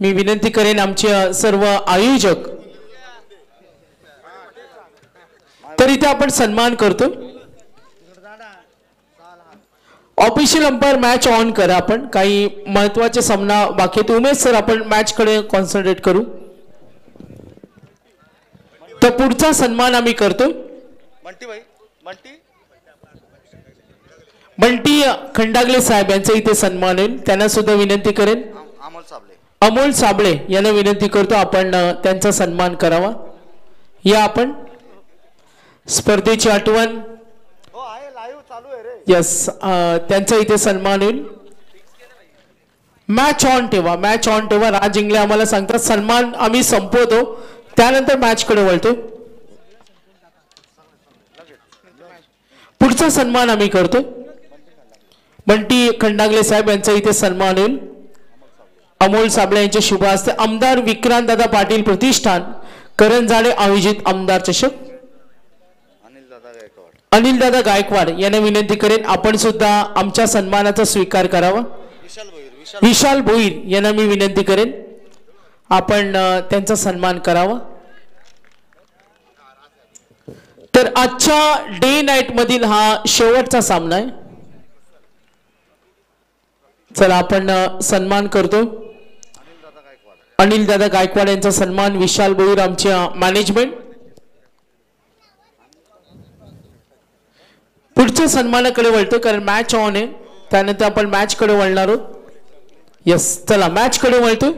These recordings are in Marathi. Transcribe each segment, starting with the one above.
मी विनंती करेन आमचे सर्व आयोजक तर इथे आपण सन्मान करतो। ऑफिशियल अंपायर मॅच ऑन करा। आपण काही महत्त्वाचे सामना बाकी आहेत। उमेश सर आपण मॅच कडे कॉन्सन्ट्रेट करू। तर पुढचा सन्मान आम्ही करतो। बंटी खंडागले साहेब यांचा इथे सन्मान होईल। त्यांना सुद्धा विनंती करेन। अमोल साबळे यांना विनंती करतो आपण त्यांचा सन्मान करावा। या आपण स्पर्धेची आठवण यस त्यांचा इथे सन्मान होईल। मॅच ऑन ठेवा, मॅच ऑन ठेवा। राज इंगळे आम्हाला सांगतात सन्मान आम्ही संपवतो त्यानंतर मॅच कडे वळतो। पुढचा सन्मान आम्ही करतो। बंटी खंडागले साहेब यांचा इथे सन्मान होईल। अमोल साबळे यांचे शुभ हस्ते आमदार विक्रांत दादा पाटील प्रतिष्ठान करंजाडे आयोजित आमदार चषक अनिल दादा गायकवाड यांना विनंती करेन आपण सुद्धा आमच्या सन्मानाचा स्वीकार करावा। विशाल भोईर यांना मी विनंती करेन आपण त्यांचा सन्मान करावा। तर आजच्या डे नाईट मधील हा शेवटचा सामना आहे। चला आपण सन्मान करतो। अनिल दादा गायकवाड यांचा सन्मान, विशाल भोईर आमच्या मॅनेजमेंट। पुढच्या सन्मानाकडे वळतो कारण मॅच ऑन आहे त्यानंतर आपण मॅच कडे वळणार आहोत। यस चला मॅच कडे वळतो।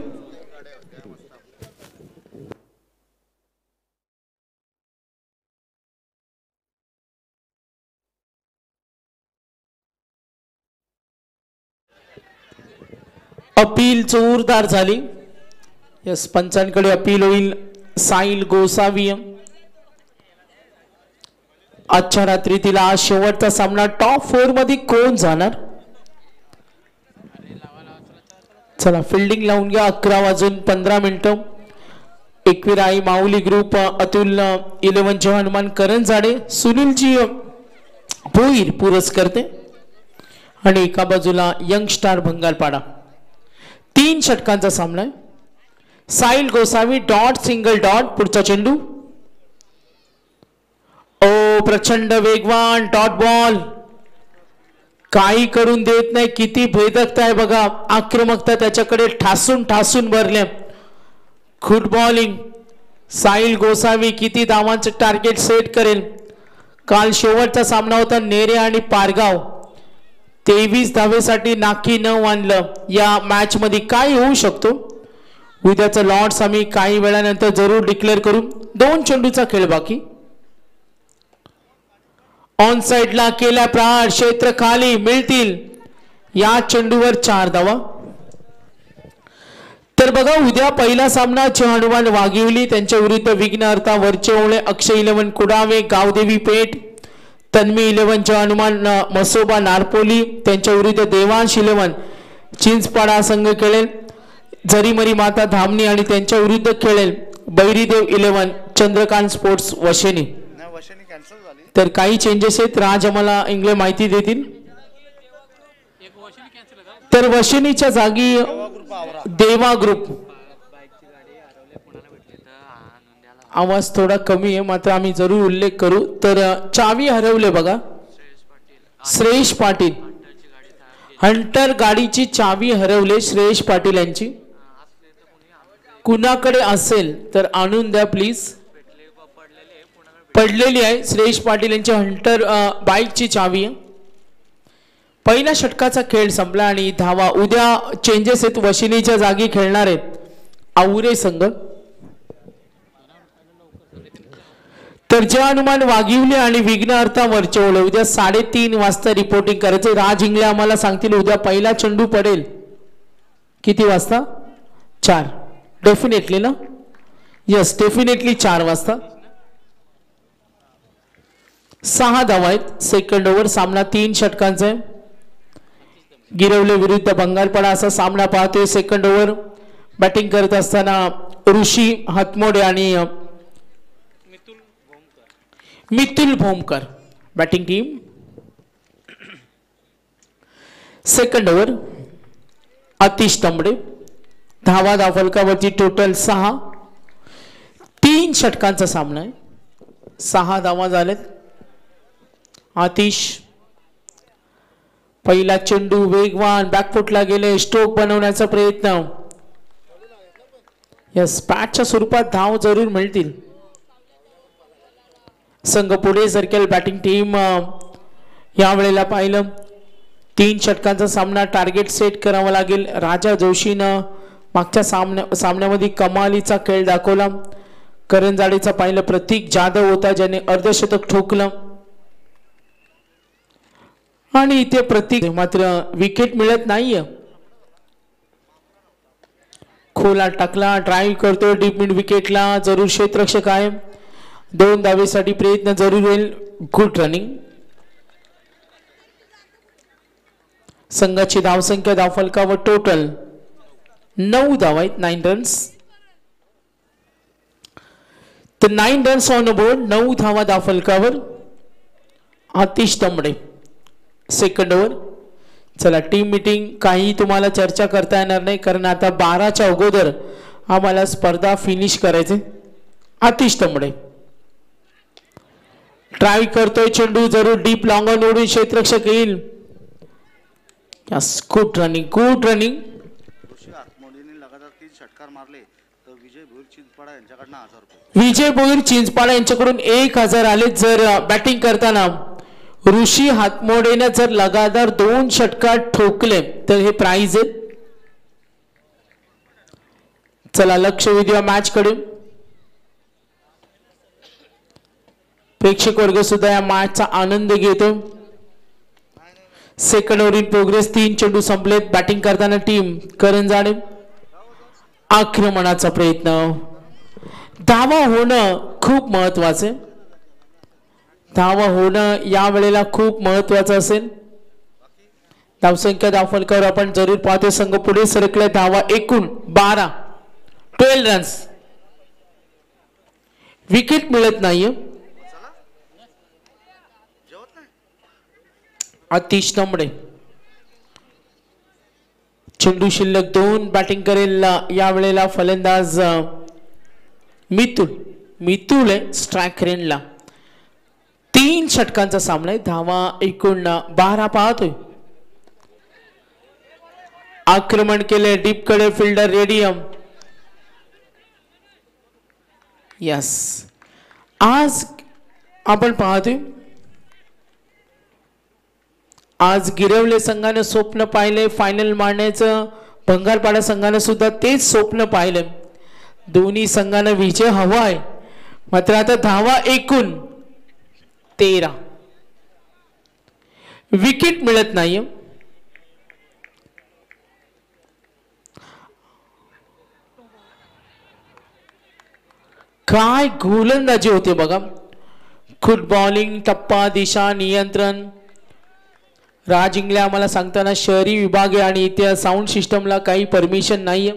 अपील जोरदार झाली। यस पंचांकडे अपील होईल। साहिल गोसावी आजच्या रात्रीतील आज शेवटचा सामना टॉप 4 मध्ये कोण जाणार। चला फिल्डिंग लावून घ्या। 11:15 एकविराई माऊली ग्रुप अतुल 11 चे हनुमान करंजाडे सुनीलजी भोईर पुरस्कर्ते आणि एका बाजूला यंग स्टार भंगारपाडा। 3 षटकांचा सामना आहे। Sahil Gosavi dot single dot पुढचा चेंडू ओ प्रचंड वेगवान डॉट बॉल काही करून देत नाही। किती भेदकता आहे बघा, आक्रमकता त्याच्याकडे ठासून ठासून भरले। गुड बॉलिंग साहिल गोसावी किती धावांचे टार्गेट सेट करेल। काल शेवटचा सामना होता नेरे आणि पारगाव 23 धावेसाठी नाकी न आणलं। या मॅच मध्ये काय होऊ शकतो उद्याचं लॉर्ड्स आम्ही काही वेळानंतर जरूर डिक्लेअर करू। 2 चेंडूचा खेळ बाकी। ऑन साइडला केला प्रहार क्षेत्र खाली मिळतील। या चेंडूवर 4 धावा। तर बघा उद्या पहिला सामना हनुमान वाघिवली त्यांच्या विरुद्ध विघ्नहर्ता वरचेवळे अक्षय 11 कुडावे गावदेवी पेठ तन्मी 11 हनुमान मसोबा नारपोली त्यांच्या विरुद्ध देवांश 11 चिंचपाडा संघ खेळेल। झरीमरी माता धामणी आणि त्यांच्या विरुद्ध खेळेल बैरीदेव 11 चंद्रकांत स्पोर्ट्स वशेनी। तर काही चेंजेस आहेत राज आम्हाला इंगळे माहिती देतील। तर वशेनीच्या जागी देवा ग्रुप आवाज थोडा कमी आहे मात्र आम्ही जरूर उल्लेख करू। तर चावी हरवले बघा श्रेयश पाटील हंटर गाडीची चावी हरवले श्रेयश पाटील यांची। कुणाकडे असेल तर आणून द्या प्लीज। पडलेली आहे श्रेयश पाटील यांची हंटर बाईकची चावी आहे। पहिल्या षटकाचा खेळ संपला आणि धावा उद्या चेंजेस आहेत। वशिनीच्या जागी खेळणार आहेत आउरे संघ। तर जे हनुमान वाघिवले आणि विघ्नहर्ता वरचेवळे उद्या 3:30 वाजता रिपोर्टिंग करायचे। राज इंगळे आम्हाला सांगतील उद्या पहिला चेंडू पडेल किती वाजता 4 डेफिनेटली ना। यस डेफिनेटली 4 वाजता। 6 धावा आहेत। सेकंड ओव्हर सामना 3 षटकांचा आहे। गिरवले विरुद्ध भंगारपाडा असा सामना पाहतोय। सेकंड ओव्हर बॅटिंग करत असताना ऋषी हातमोडे आणि Mitul Bhomkar batting team. Second over Atish Tambade धावा धावफलकावरती टोटल 6. 3 षटकांचा सामना आहे. 6 धावा झालेत. आतिश पहिला चेंडू वेगवान बॅकफुटला गेले. स्ट्रोक बनवण्याचा प्रयत्न. यस, पॅचच्या स्वरूपात धाव जरूर मिळतील. संघ पुढे सरकेल. बॅटिंग टीम या वेळेला पाहिलं 3 षटकांचा सामना टार्गेट सेट करावा लागेल. राजा जोशीनं मागच्या सामन्यामध्ये कमालीचा खेळ दाखवला. करंजाडेचा पाहिलं प्रतीक जाधव होता ज्याने अर्धशतक ठोकलं आणि इथे प्रतीक मात्र विकेट मिळत नाहीये. खोला टाकला. ड्राईव्ह करतो डीप मिड विकेटला. जरूर क्षेत्ररक्षक आहे. 2 धावेसाठी प्रयत्न जरूर होईल. Good running. संघाची धावसंख्या धावफलकावर टोटल 9 धावा आहेत. 9 रन्स. तर 9 रन्स ऑन बोर्ड. 9 धावा धावफलकावर. आतिश तांबडे सेकंड ओव्हर. चला टीम मीटिंग काही तुम्हाला चर्चा करता येणार नाही कारण आता 12च्या अगोदर आम्हाला स्पर्धा फिनिश करायचे. आतिश तांबडे ट्राय करतोय. चेंडू जरूर डीप लॉंग ऑन ओढून क्षेत्ररक्षक येईल. Yes, good running. Good running. लगातार 3 षटकार मारले तर विजय भोईर चिंचपाडा यांच्याकडून 1000 रुपये. विजय भोईर चिंचपाडा यांच्याकडून 1000 आले. जर बॅटिंग करताना ऋषी हातमोडेने जर लगातार 2 षटकार ठोकले तर हे प्राइज आहे. चला लक्ष वेधूया मॅच कडे. प्रेक्षक वर्ग सुद्धा या मॅचचा आनंद घेतो. Second over in progress. 3 चेंडू संपलेत. बॅटिंग करताना टीम करंजाडे. आक्रमणाचा प्रयत्न. धावा होणं खूप महत्वाचे. धावा होणं या वेळेला खूप महत्वाचं असेल. धावसंख्या धावफलकावर आपण जरूर पाहतो. संघ पुढे सरकले. धावा एकूण 12. 12 रन्स. विकेट मिळत नाहीये. आतिश तांबडे चेंडू शिल्लक 2. बॅटिंग करेल या वेळेला फलंदाज मितुल आहे स्ट्राइक रेंजला. 3 षटकांचा सामना आहे. धावा एकूण 12 पाहतोय. आक्रमण केले डीप कडे. Fielder radium. यस, आज आपण पाहतोय आज गिरवले संघाने स्वप्न पाहिले फायनल मारण्याचं. भंगारपाडा संघाने सुद्धा तेच स्वप्न पाहिले. दोन्ही संघांना विजय हवा आहे. मात्र आता धावा एकूण 13. विकेट मिळत नाही. काय गोलंदाजी होते बघा. खुद बॉलिंग. टप्पा दिशा नियंत्रण. राज इंगले आम्हाला सांगताना शहरी विभाग आणि इथे साऊंड सिस्टमला काही परमिशन नाहीये.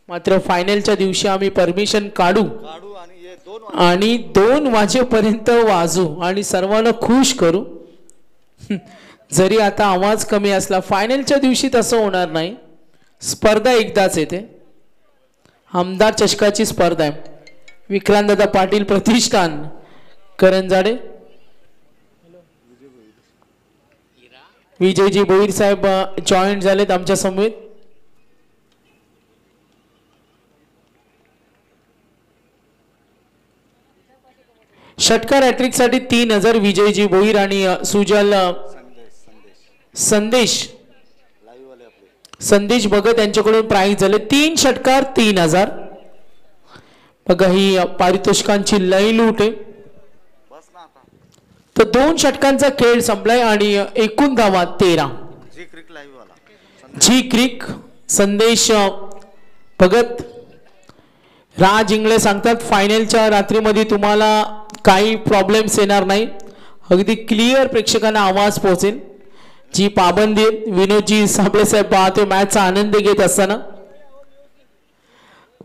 मात्र फायनलच्या दिवशी आम्ही परमिशन काढू आणि 2 वाजेपर्यंत वाजू आणि सर्वांना खुश करू. जरी आता आवाज कमी असला फायनलच्या दिवशी तसं होणार नाही. स्पर्धा एकदाच येते. आमदार चषकाची स्पर्धा आहे. विक्रांतदादा पाटील प्रतिष्ठान करंजाडे. विजयजी भोईर साहेब जॉईंट झालेत आमच्या समवेत. षटकार हॅट्रिक साठी 3000 विजयजी भोईर आणि सुजल संदेश भगत यांच्याकडून प्राइज झाले. 3 षटकार 3000. बघा ही पारितोषिकांची लई लूट आहे. तर 2 षटकांचा खेळ संपलाय आणि एकूण धावा 13. जी क्रिक संदेश भगत. राज इंगळे सांगतात फायनलच्या रात्रीमध्ये तुम्हाला काही प्रॉब्लेम्स येणार नाही. अगदी क्लिअर प्रेक्षकांना आवाज पोहोचेल. जी पाबंदी विनोदजी साबळे साहेब पाहते मॅचचा आनंद घेत असताना.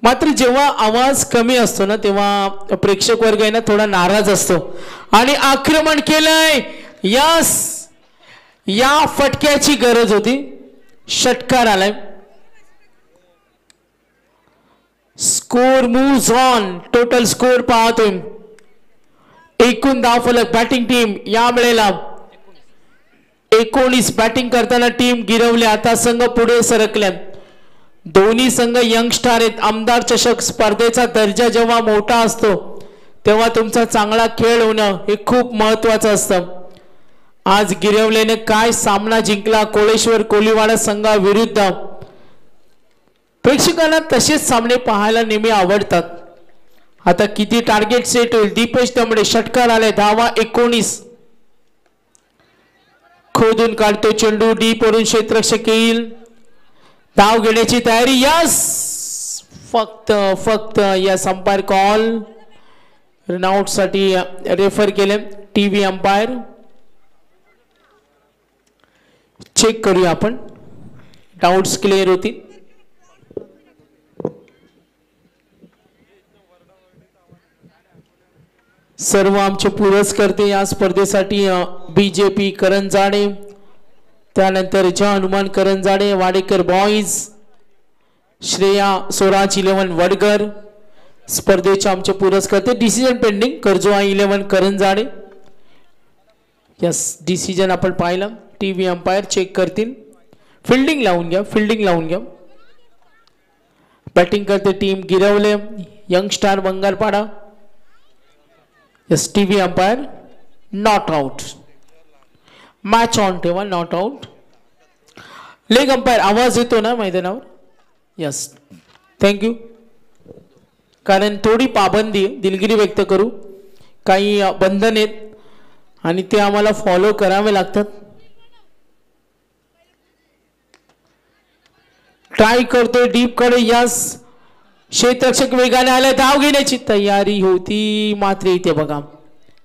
मात्र जेव्हा आवाज कमी असतो ना तेव्हा प्रेक्षक वर्ग आहे ना थोडा नाराज असतो. आणि आक्रमण केलंय. यस, या फटक्याची गरज होती. षटकार आलाय. Score moves on. Total score पाहतोय. एकूण धावफलक बॅटिंग टीम या वेळेला 19 बॅटिंग करताना टीम गिरवल्या. आता संघ पुढे सरकल्या. दोन्ही संघ यंगस्टार आहेत. आमदार चषक स्पर्धेचा दर्जा जेव्हा मोठा असतो तेव्हा तुमचा चांगला खेळ होणं हे खूप महत्वाचं असतं. आज गिरवल्याने काय सामना जिंकला कोळेश्वर कोलीवाडा संघाविरुद्ध. प्रेक्षकांना तसेच सामने पाहायला नेहमी आवडतात. आता किती टार्गेट सेट होईल. दीपेश दमडे षटकार आले. धावा 19. खोदून काढतो चेंडू. डीप वरून क्षेत्ररक्षक येईल. धाव घेण्याची तयारी. यस फक्त यस. अंपायर कॉल रनआउट साठी रेफर केले. टीव्ही अंपायर चेक करूया आपण. डाउट्स क्लिअर होतील. सर्व आमचे पुरस्कर्ते या स्पर्धेसाठी बीजेपी करंजाडे, त्यानंतर जय हनुमान करंजाडे, वाडेकर बॉईज, श्रेया स्वराज 11 वडगर. स्पर्धेचे आमचे पुरस्कर्ते. Decision pending Karjoa 11 Karanjade. Yes decision आपण पाहिलं. टीव्ही अंपायर चेक करतील. फिल्डिंग लावून घ्या. फिल्डिंग लावून घ्या. बॅटिंग करते team Girawale youngstar Bangarpada. Yes TV umpire not out. Match on ठेवा. Not out. लेग अंपायर आवाज येतो ना मैदानावर. Yes thank you. कारण थोडी पाबंदी दिलगिरी व्यक्त करू. काही बंधन आहेत आणि ते आम्हाला फॉलो करावे लागतात. ट्राय करतोय डीप कडे. यस क्षेत्ररक्षक वेगाने आले. धाव घेण्याची तयारी होती मात्र इथे बघा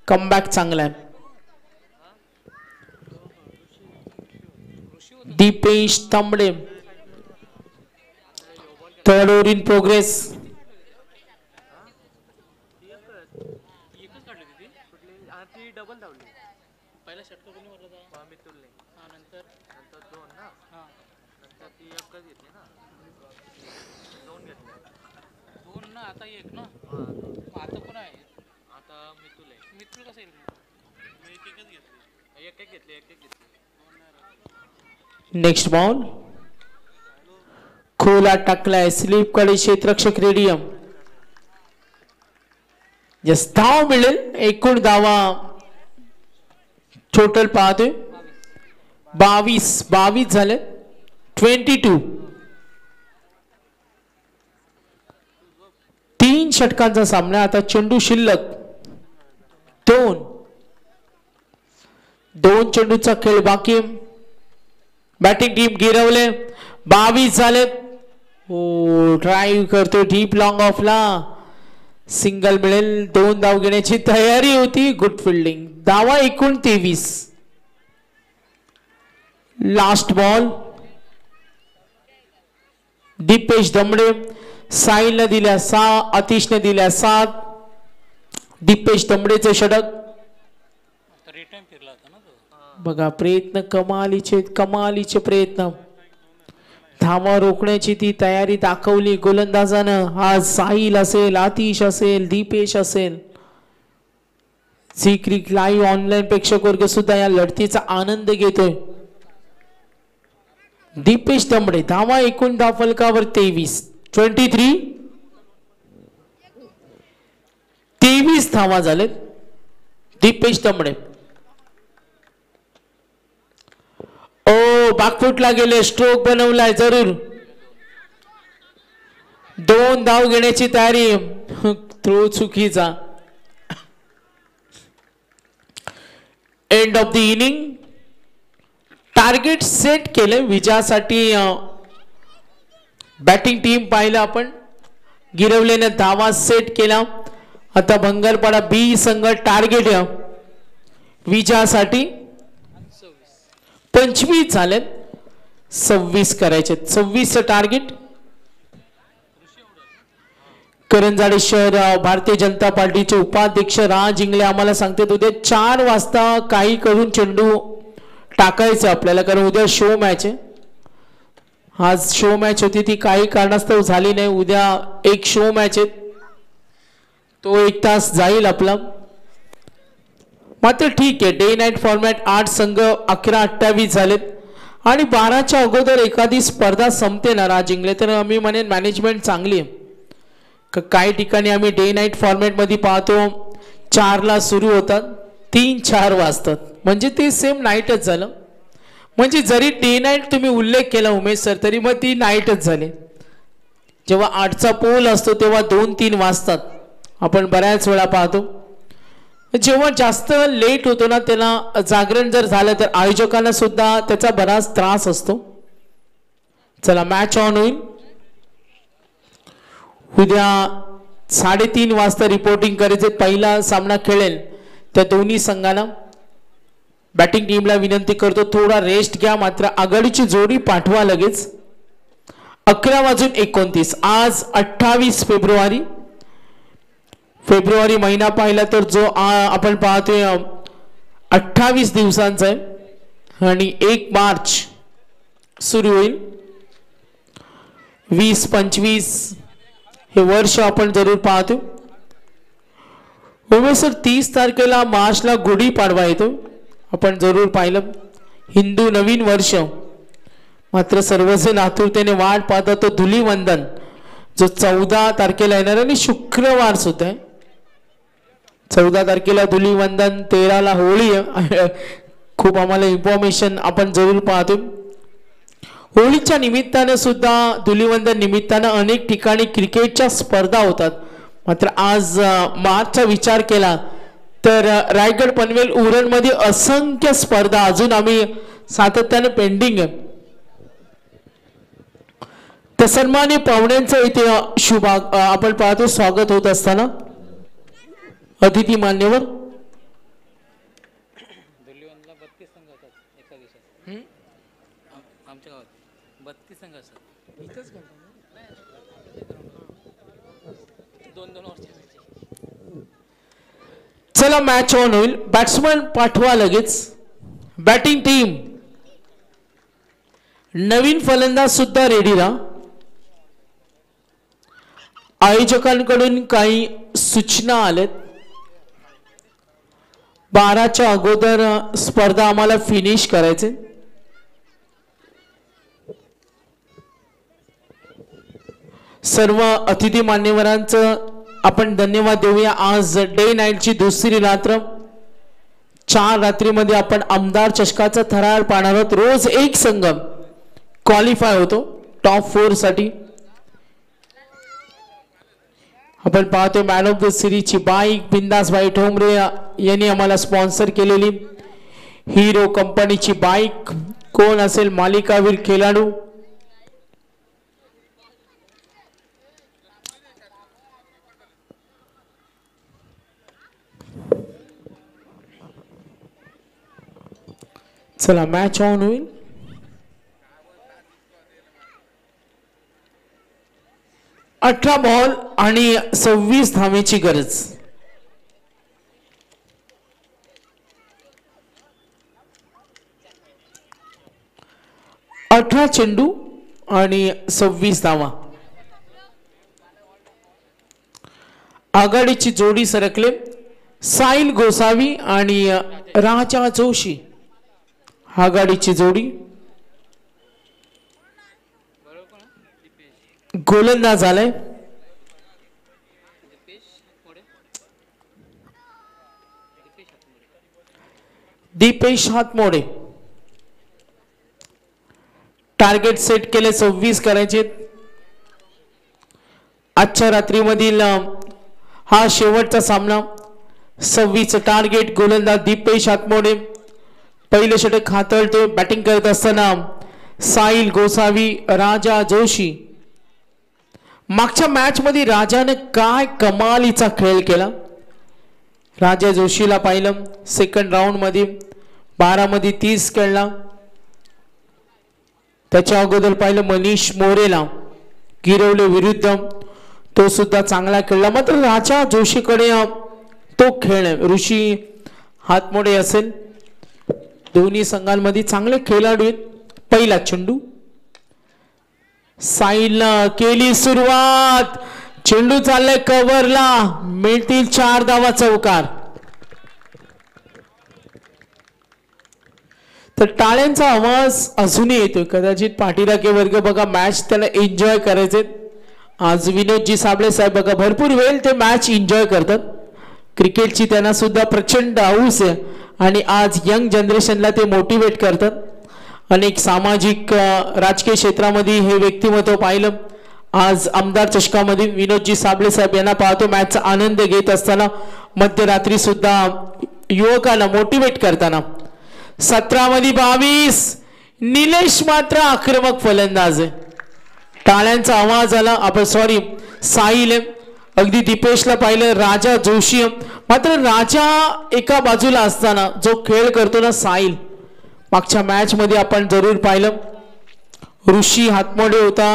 कमबॅक चांगला आहे. दीपेश तांबडे third over in progress. Next ball खोला टाकलाय. स्लीप कडे क्षेत्ररक्षक रेडियम. यस धाव मिळेल. एकूण धावा टोटल पाहतोय 22 झाले. 22. 3 षटकांचा सामना. आता चेंडू शिल्लक 2 चेंडूचा खेळ बाकी. बॅटिंग टीम गिरवले. 22 झाले. ड्राईव्ह करतो डीप लॉंग ऑफला. सिंगल मिळेल. 2 धाव घेण्याची तयारी होती. Good fielding. धावा एकूण 23. Last ball Dipesh Damde. साहिलने दिल्या 6, आतिशने दिल्या 7. दीपेश दमडेचे षटक. बघा प्रयत्न कमालीचे प्रयत्न. धावा रोखण्याची ती तयारी दाखवली गोलंदाजानं. आज साहिल असेल, आतिश असेल, दीपेश असेल. झी क्रिक लाईव्ह ऑनलाईन प्रेक्षक वर्ग सुद्धा या लढतीचा आनंद घेतोय. दीपेश दमडे. धावा एकूण धावफलकावर 23. 23 धावा झालेत. दीपेश दमडे बॅकफुटला गेले. स्ट्रोक बनवलाय जरूर. 2 धाव घेण्याची तयारी. थ्रो चुकीचा. End of the inning. Target set केले विजयासाठी. बॅटिंग टीम पाहिलं आपण. गिरवलेने धावा सेट केला. आता भंगारपाडा बी संघ टार्गेट विजयासाठी 25 झाले. 26 करायचे. 26 टार्गेट. करंजाडे शहर भारतीय जनता पार्टीचे उपाध्यक्ष राज इंगळे आम्हाला सांगतात उद्या 4 वाजता काही करून चेंडू टाकायचं आपल्याला, कारण उद्या शो मॅच आहे. आज शो मॅच होती ती काही कारणास्तव झाली नाही. उद्या एक शो मॅच आहे तो 1 तास जाईल आपला. मात्र ठीक आहे डे नाईट फॉर्मॅट 8 संघ 11-28 झालेत आणि 12च्या अगोदर एखादी स्पर्धा संपते ना राज इंगळे तर मी म्हणेन मॅनेजमेंट चांगली आहे. काही ठिकाणी आम्ही डे नाईट फॉर्मॅटमध्ये पाहतो 4ला सुरू होतात 3-4 वाजतात म्हणजे ते सेम नाईटच झालं. म्हणजे जरी डे नाईट तुम्ही उल्लेख केला उमेश सर तरी मग ती नाईटच झाली. जेव्हा 8चा पोल असतो तेव्हा 2-3 वाजतात आपण बऱ्याच वेळा पाहतो. जेव्हा जास्त लेट होतो ना त्याला जागरण जर झालं तर आयोजकांना सुद्धा त्याचा बराच त्रास असतो. चला मॅच ऑन होईल. उद्या 3:30 वाजता रिपोर्टिंग करायचे. पहिला सामना खेळेल त्या दोन्ही संघांना. बॅटिंग टीमला विनंती करतो थोडा रेस्ट घ्या मात्र आघाडीची जोडी पाठवा लगेच. 11:29 आज 28 फेब्रुवारी महिना पाहिला तर जो आपण पाहतोय 28 दिवसांचा आहे आणि 1 मार्च सुरू होईल. 20-25 हे वर्ष आपण जरूर पाहतो. उमेश सर 30 तारखेला मार्चला गुढीपाडवा येतो आपण जरूर पाहिलं. हिंदू नवीन वर्ष मात्र सर्वजण आतुरतेने वाट पाहतात तो धुलीवंदन जो 14 तारखेला येणार आणि शुक्रवार सुद्धा आहे. 14 तारखेला धुलीवंदन 13ला होळी खूप आम्हाला इन्फॉर्मेशन आपण जरूर पाहतो. होळीच्या निमित्तानं सुद्धा धुलीवंदन निमित्तानं अनेक ठिकाणी क्रिकेटच्या स्पर्धा होतात. मात्र आज मार्चचा विचार केला तर रायगड पनवेल उरणमध्ये असंख्य स्पर्धा अजून आम्ही सातत्याने पेंडिंग आहे. त्या सन्मान्य पाहुण्यांचं इथे शुभ आपण पाहतो स्वागत होत असताना अतिथी मान्यवर. धुलीवंदनला 32 संघ असतात एका दिवसात. आमच्या गावात 32 संघ असतात. इथंच दोन वर्षाचे. चला मॅच ऑन होईल. बॅट्समन पाठवा लगेच. बॅटिंग टीम नवीन फलंदाज सुद्धा रेडी राहा. आयोजकांकडून काही सूचना आल्यात. 12च्या अगोदर स्पर्धा आम्हाला फिनिश करायचे. सर्व अतिथी मान्यवरांचं आपण धन्यवाद देऊया. आज डे नाईटची दुसरी रात्र. 4 रात्रीमध्ये आपण आमदार चषकाचा थरार पाहणार आहोत. रोज एक संघ क्वालिफाय होतो टॉप 4 साठी. आपण पाहतो मॅन ऑफ द सिरीजची बाईक बिंदासभाई ठोंबरे यांनी आम्हाला स्पॉन्सर केलेली. हिरो कंपनीची बाईक. कोण असेल मालिकावीर खेळाडू. चला मॅच ऑन होईल. अठरा बॉल आणि 26 धावेची गरज. 18 चेंडू आणि 26 धावा. आघाडीची जोडी सरकले. साहिल गोसावी आणि राजा जोशी आघाडीची जोडी. गोलंदाज झालाय दीपेश हातमोडे. टार्गेट सेट केले 26 करायचे. आजच्या रात्रीमधील हा शेवटचा सामना. 26 टार्गेट. गोलंदाज दीपेश हातमोडे. पहिले षटक हाताळतो. बॅटिंग करत असताना साहिल गोसावी राजा जोशी. मागच्या मॅच मध्ये राजाने काय कमालीचा खेळ केला. राजा जोशीला पाहिलं सेकंड राऊंड मध्ये 12 मध्ये 30 खेळला. त्याच्या अगोदर पाहिलं मनीष मोरेला गिरवले विरुद्ध तो सुद्धा चांगला खेळला. मात्र राजा जोशीकडे तो खेळ ऋषी हातमोडे असेल. दोन्ही संघांमध्ये चांगले खेळाडू आहेत. पहिला चेंडू साहिलनं केली सुरुवात, चेंडू चाललाय कव्हरला, मिळतील 4 धावा चौकार. तर टाळ्यांचा आवाज अजूनही येतोय. कदाचित पाठीराखे वर्ग बघा मॅच त्याला एन्जॉय करायचे. आज विनोदजी साबळे साहेब बघा भरपूर वेळ ते मॅच एन्जॉय करतात. क्रिकेटची त्यांना सुद्धा प्रचंड हौस आहे आणि आज यंग जनरेशनला ते मोटिवेट करतात. अनेक सामाजिक राजकीय क्षेत्रामध्ये हे व्यक्तिमत्व पाहिलं. आज आमदार चषकामध्ये विनोदजी साबळे साहेब यांना पाहतो मॅचचा आनंद घेत असताना, मध्यरात्री सुद्धा युवकांना मोटिवेट करताना. 17 मध्ये 22. निलेश मात्र आक्रमक फलंदाज आहे. टाळ्यांचा आवाज आला. आपण सॉरी साहिल आहे. अगदी दीपेशला पाहिलं, राजा जोशी मात्र राजा एका बाजूला असताना जो खेळ करतो ना साहिल, मागच्या मॅच मध्ये आपण जरूर पाहिलं. ऋषी हातमोडे होता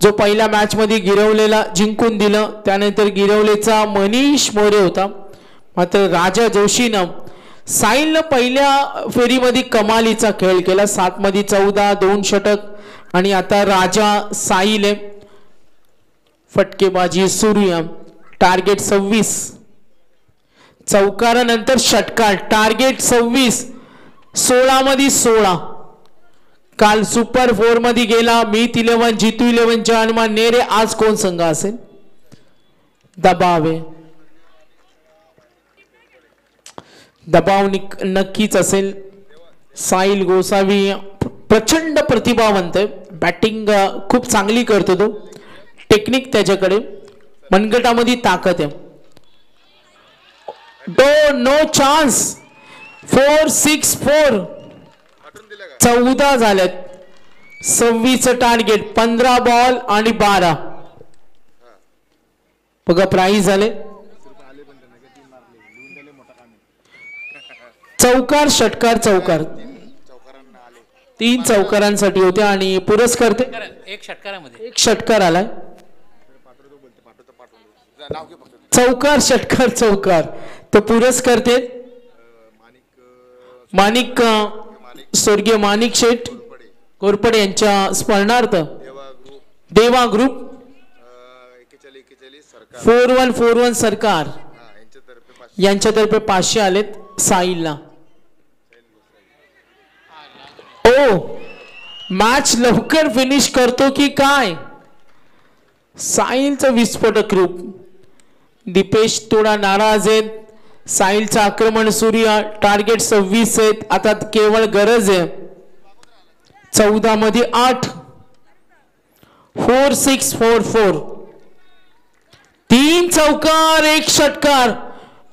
जो पहिल्या मॅच मध्ये गिरवलेला जिंकून दिलं. त्यानंतर गिरवलेचा मनीष मोरे होता. मात्र राजा जोशीनं साहिलनं पहिल्या फेरीमध्ये कमालीचा खेळ केला. 7 मध्ये 14, 2 षटक. आणि आता राजा साहिल आहे. फटकेबाजी सुरू आहे. टार्गेट 26. चौकारानंतर षटकार. टार्गेट 26. 16 मध्ये 16. काल सुपर 4 मध्ये गेला. मीत 11, जितू 11च्या अनुमान नेरे. आज कोण संघ असेल? दबाव आहे. दबाव नक्कीच असेल. साहिल गोसावी प्रचंड प्रतिभावंत आहे. बॅटिंग खूप चांगली करतो तो. टेक्निक त्याच्याकडे, मनगटामध्ये ताकद आहे. No chance. 4, 6, 4. 14 झाल्यात. 26 टार्गेट. 15 बॉल आणि 12. बघा प्राइज झाले. चौकार षटकार चौकार 3 चौकारांसाठी होते आणि पुरस्कार ते एक षटकारामध्ये 1 षटकार आलाय. चौकार षटकार चौकार तो पुरस्कार ते माणिक स्वर्गीय माणिक शेठ कोरपडे यांच्या स्मरणार्थ देवा ग्रुप 4141 सरकार यांच्यातर्फे 500 आलेत साहिलला. ओ मॅच लवकर फिनिश करतो की काय? साहिलचं विस्फोटक रूप. दीपेश थोडा नाराज आहेत. साहिलचं आक्रमण सुरू. टार्गेट 26 आहेत. आता केवळ गरज आहे 14 मध्ये 8. 4, 6, 4, 4. 3 चौकार 1 षटकार.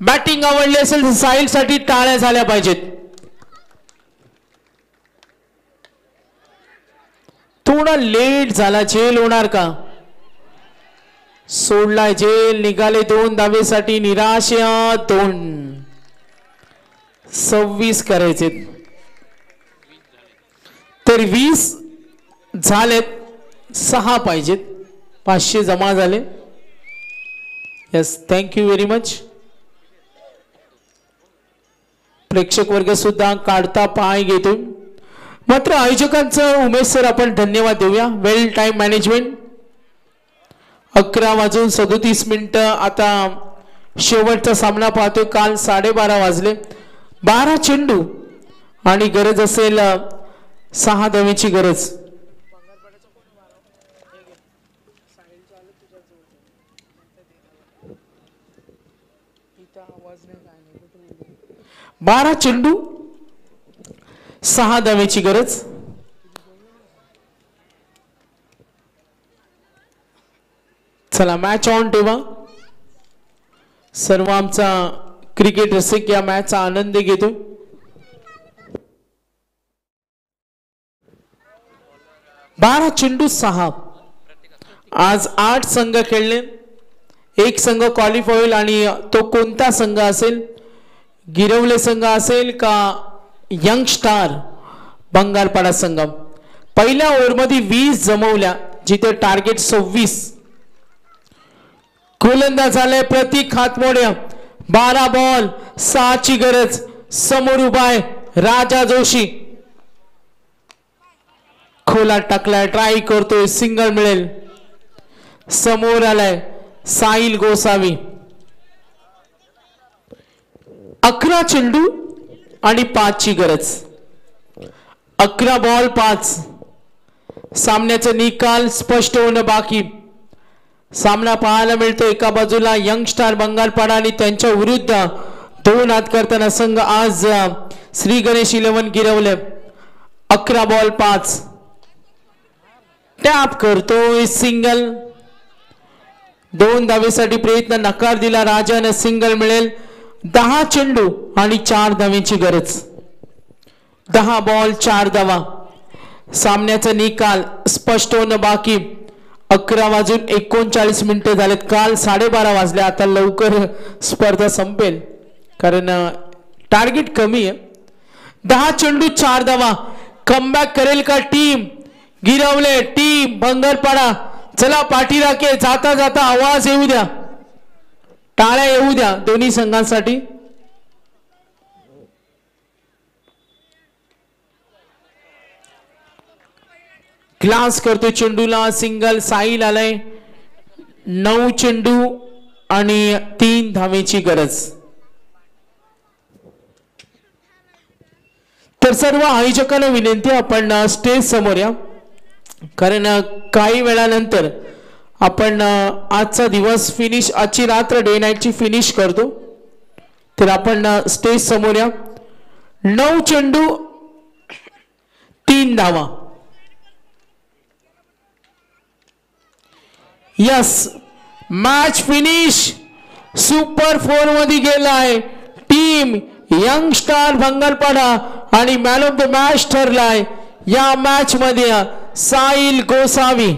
बॅटिंग आवडली असेल तर साहिलसाठी टाळ्या झाल्या पाहिजेत. थोडा लेट झाला. झेल होणार का? सोडलाय झेल. निघाले 2 धावेसाठी. निराश 2. 26 करायचे तर 20 झालेत. 6 पाहिजेत. 500 जमा झाले. Yes thank you very much. प्रेक्षक वर्ग सुद्धा काढता पाय घेतो. मात्र आयोजकांचं उमेश सर आपण धन्यवाद देऊया. वेल टाइम मॅनेजमेंट. 11:37 आता शेवटचा सामना पाहतोय. काल 12:30 वाजले. 12 चेंडू आणि गरज असेल 6 धावेची गरज. बारा चेंडू 6 धावेची गरज. चला मॅच ऑन ठेवा. सर्व आमचा क्रिकेट रसिक या मॅचचा आनंद घेतो. बारा चेंडू 6. आज 8 संघ खेळले. 1 संघ क्वालिफाय होईल आणि तो कोणता संघ असेल? गिरवले संघ असेल का यंग स्टार बंगालपाडा संघ? पहिल्या ओव्हरमध्ये 20 जमवल्या जिथे टार्गेट 26. गोलंदाज झालाय प्रतीक हातमोडे. 12 बॉल 6 ची गरज. समोर उभा आहे राजा जोशी. खोलात टाकलाय, ट्राय करतोय, सिंगल मिळेल. समोर आलाय साहिल गोसावी. 11 चेंडू आणि 5 ची गरज. 11 बॉल 5. सामन्याचा निकाल स्पष्ट होणं बाकी. सामना पाहायला मिळतो एका बाजूला यंग स्टार बंगालपाडा आणि त्यांच्या विरुद्ध 2 हात करताना संघ आज श्री गणेश 11 गिरवले. 11 बॉल 5. टॅप करतोय, सिंगल. 2 धावेसाठी प्रयत्न, नकार दिला राजाने, सिंगल मिळेल. 10 चेंडू आणि 4 धावेची गरज. 10 बॉल 4 धावा. सामन्याचा निकाल स्पष्ट होणं बाकी. 11:39 झालेत. काल 12:30 वाजले. आता लवकर स्पर्धा संपेल कारण टार्गेट कमी आहे. 10 चेंडू 4 धावा. कमबॅक करेल का टीम गिरवले, टीम बंगालपाडा? चला पाठीराखे, जाता जाता आवाज येऊ द्या, टाळ्या येऊ द्या दोन्ही संघांसाठी. क्लास करतो चेंडूला, सिंगल. साहिल आलाय. 9 चेंडू आणि 3 धावेची गरज. तर सर्व आयोजकांना विनंती, आपण स्टेज समोर या कारण काही वेळानंतर आपण आजचा दिवस फिनिश, आजची रात्र डे नाईटची फिनिश करतो. तर आपण स्टेज समोर या. 9 चेंडू 3 धावा. Yes, match finish. सुपर 4 मध्ये गेलाय टीम यंग स्टार बंगालपाडा आणि मॅन ऑफ द मॅच ठरलाय या मॅच मध्ये साहिल गोसावी.